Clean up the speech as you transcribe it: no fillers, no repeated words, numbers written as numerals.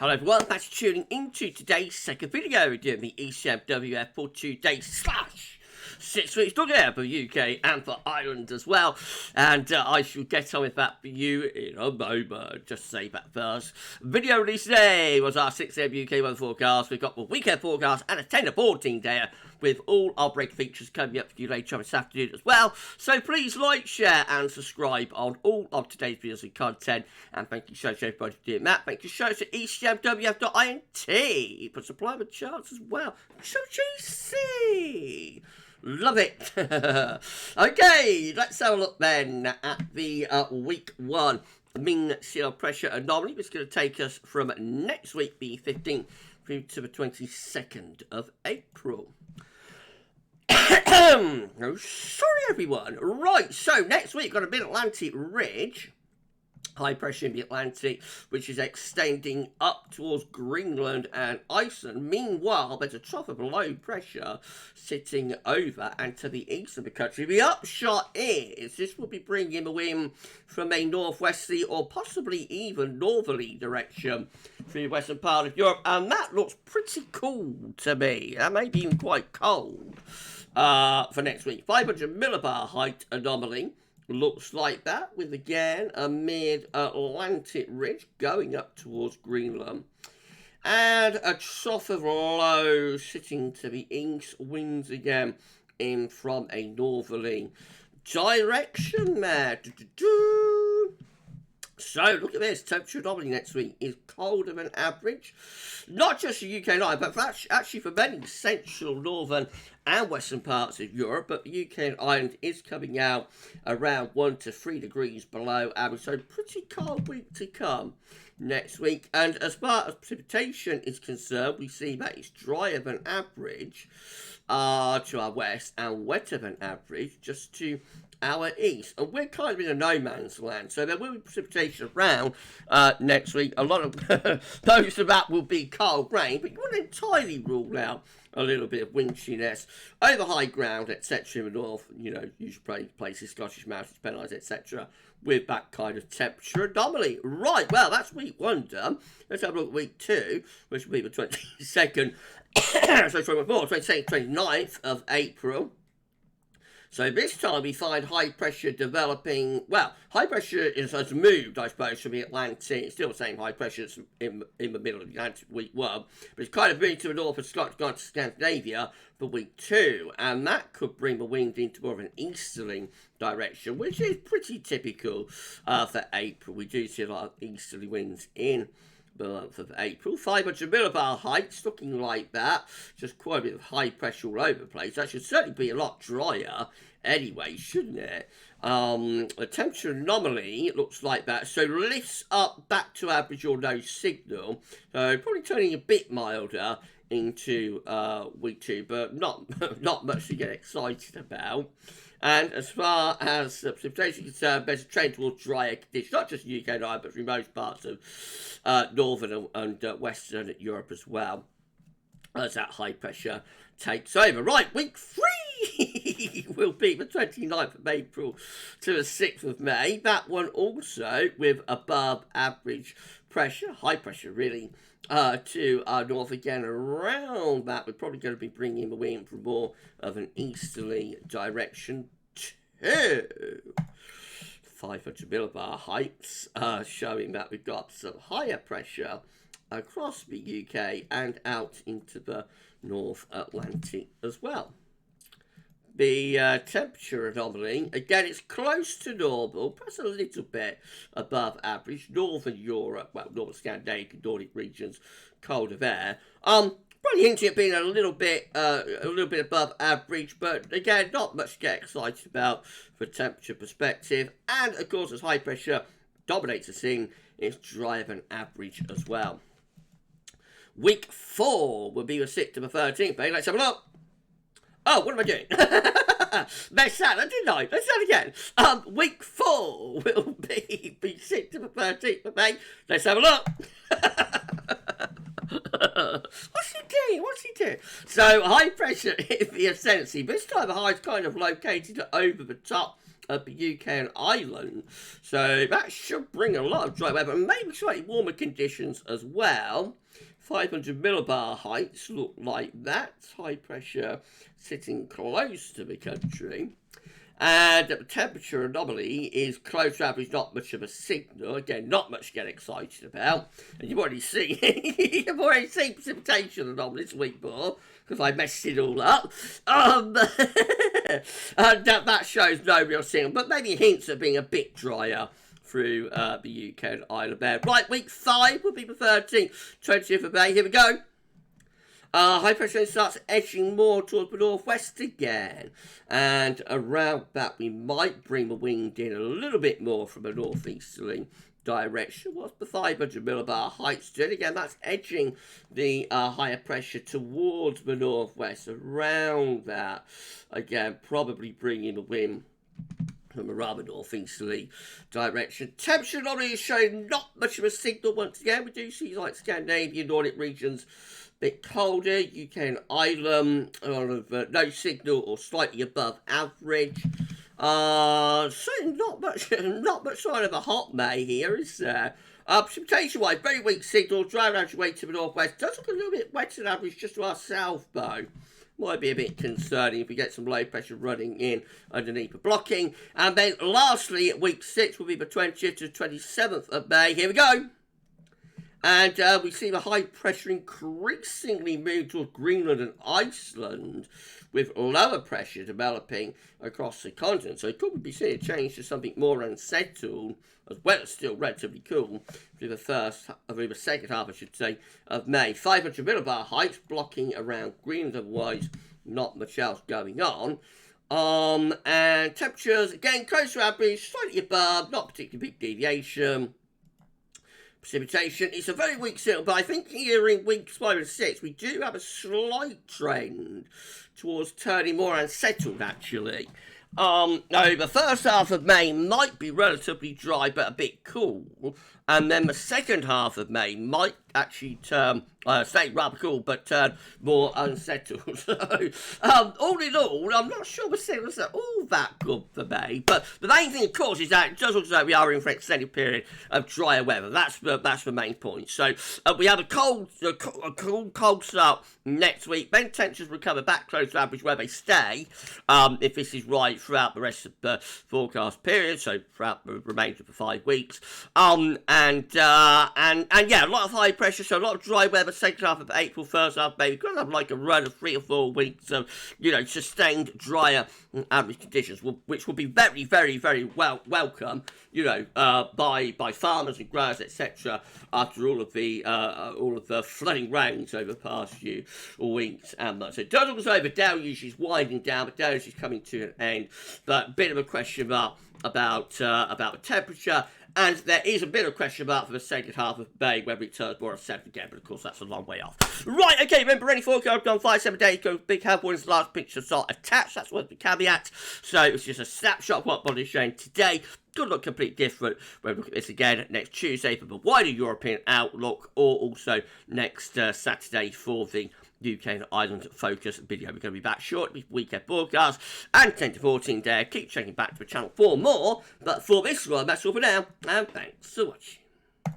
Hello everyone, thanks for tuning into today's second video. We're doing the ECMWF for 2 days / 6 weeks look out for UK and for Ireland as well. And I shall get on with that for you in a moment. Just say that first. Video release today was our 6 AM UK weather forecast. We've got the weekend forecast and a 10 to 14 day with all our break features coming up for you later on this afternoon as well. So please like, share and subscribe on all of today's videos and content. And thank you so much everybody for doing that. Thank you so much to ECMWF.int for supplying the charts as well. So GC. Love it. Okay, let's have a look then at the week 1 mean sea level pressure anomaly. It's going to take us from next week, the 15th, through to the 22nd of April. Oh, sorry everyone. Right, so next week, got a mid-Atlantic ridge. High pressure in the Atlantic, which is extending up towards Greenland and Iceland. Meanwhile, there's a trough of low pressure sitting over and to the east of the country. The upshot is this will be bringing the wind from a northwesterly or possibly even northerly direction through the western part of Europe, and that looks pretty cool to me. That may be even quite cold for next week. 500 millibar height anomaly. Looks like that, with again a mid-Atlantic ridge going up towards Greenland. And a trough of low sitting to the east, winds again in from a northerly direction there. So, look at this, temperature anomaly next week is colder than average. Not just the UK and Ireland, but actually for many central, northern and western parts of Europe. But the UK and Ireland is coming out around 1 to 3 degrees below average. So, pretty cold week to come next week. And as far as precipitation is concerned, we see that it's drier than average to our west and wetter than average just to our east, and we're kind of in a no man's land, so there will be precipitation around next week. A lot of most of that will be cold rain, but you wouldn't entirely rule out a little bit of windiness over high ground, etc. in the north, you know, usually places, Scottish Mountains, Pennines, etc. with that kind of temperature anomaly. Right, well, that's week 1 done. Let's have a look at week 2, which will be the 22nd, so 24th, 22nd, 29th of April. So this time we find high pressure developing, well, high pressure has moved, I suppose, from the Atlantic. It's still the same high pressure in the middle of the Atlantic week 1, but it's kind of moving to the north of Scotland, gone to Scandinavia for week 2, and that could bring the wind into more of an easterly direction, which is pretty typical for April. We do see a lot of easterly winds in the month of April. 500 millibar heights, looking like that. Just quite a bit of high pressure all over the place. That should certainly be a lot drier anyway, shouldn't it? The temperature anomaly, it looks like that. So lifts up back to average or no signal. So probably turning a bit milder into week 2, but not much to get excited about. And as far as precipitation is concerned, there's a trend towards drier conditions, not just UK and Ireland, but through most parts of northern and western Europe as well, as that high pressure takes over. Right, week 3 will be the 29th of April to the 6th of May. That one also with above average pressure, high pressure really, to our north again. Around that, we're probably going to be bringing the wind from more of an easterly direction too. 500 millibar heights, showing that we've got some higher pressure across the UK and out into the North Atlantic as well. The temperature anomaly, again, it's close to normal, perhaps a little bit above average. Northern Europe, well, Northern Scandinavia, Nordic regions, colder there. Probably hinting at being a little bit above average, but again, not much to get excited about for temperature perspective. And of course, as high pressure dominates the scene, it's drier than average as well. Week 4 will be the 6th to the 13th. Let's have a look. Oh, what am I doing? Messed that, didn't I? Let's do it again. Week 4 will be 6th to the 13th of May. Let's have a look. What's he doing? So, high pressure in the ascendancy. This time the high is kind of located over the top of the UK and Ireland. So that should bring a lot of dry weather, and maybe slightly warmer conditions as well. 500 millibar heights look like that. High pressure sitting close to the country. And the temperature anomaly is close to average, not much of a signal. Again, not much to get excited about. And you've already seen precipitation anomaly this week more, because I messed it all up. And that shows no real signal, but maybe hints of being a bit drier through the UK and Ireland there. Right, week 5 will be the 13th, 20th of May. Here we go. High pressure starts edging more towards the northwest again, and around that we might bring the wind in a little bit more from a northeasterly direction. What's the 500 millibar heights doing? Again, that's edging the higher pressure towards the northwest. Around that, again, probably bringing the wind from a rather northeasterly direction. Temperature anomaly is showing not much of a signal once again. We do see like Scandinavian, Nordic regions bit colder. UK and Ireland, no signal or slightly above average. Certainly not much sign of a hot May here, is there? Precipitation-wise, very weak signal. Dry average way to the northwest. Does look a little bit wetter than average just to our south, though. Might be a bit concerning if we get some low pressure running in underneath the blocking. And then lastly, week 6 will be the 20th to 27th of May. Here we go. And we see the high pressure increasingly move towards Greenland and Iceland, with lower pressure developing across the continent. So it could be seeing a change to something more unsettled, as well as still relatively cool, through the second half, I should say, of May. 500 millibar heights blocking around Greenland, otherwise not much else going on. And temperatures, again, close to average, slightly above, not particularly big deviation. Precipitation, it's a very weak signal, but I think here in weeks 5 and 6 we do have a slight trend towards turning more unsettled, actually. Now, the first half of May might be relatively dry but a bit cool, and then the second half of May might actually stay rather cool but turn more unsettled. So, all in all, I'm not sure the signals are all that good for May, but the main thing, of course, is that it does look as though we are in for an extended period of drier weather. That's the main point. So, we have a cold start next week. Then temperatures recover back close to average where they stay, if this is right, throughout the rest of the forecast period, so throughout the remainder of the 5 weeks. And yeah, a lot of high pressure, so a lot of dry weather, second half of April, first half of May. We're going to have like a run of 3 or 4 weeks of, sustained drier average conditions, which will be very, very, very welcome, by farmers and growers, etc. After all of the flooding rains over the past few weeks and months. So it does look as though the deluge is winding down, the deluge is coming to an end, but a bit of a question mark about the temperature. And there is a bit of question mark for the second half of May, whether it turns more upset again, but of course that's a long way off. Right, okay, remember any forecast on 5-7 days ago, big health warnings, last picture not attached, that's one of the caveats. So it's just a snapshot of what body's showing today. Could look completely different when we look at this again next Tuesday for the wider European outlook, or also next Saturday for the UK and Ireland focus video. We're going to be back shortly with weekend broadcast and 10 to 14 there. Keep checking back to the channel for more. But for this one, that's all for now. And thanks so much.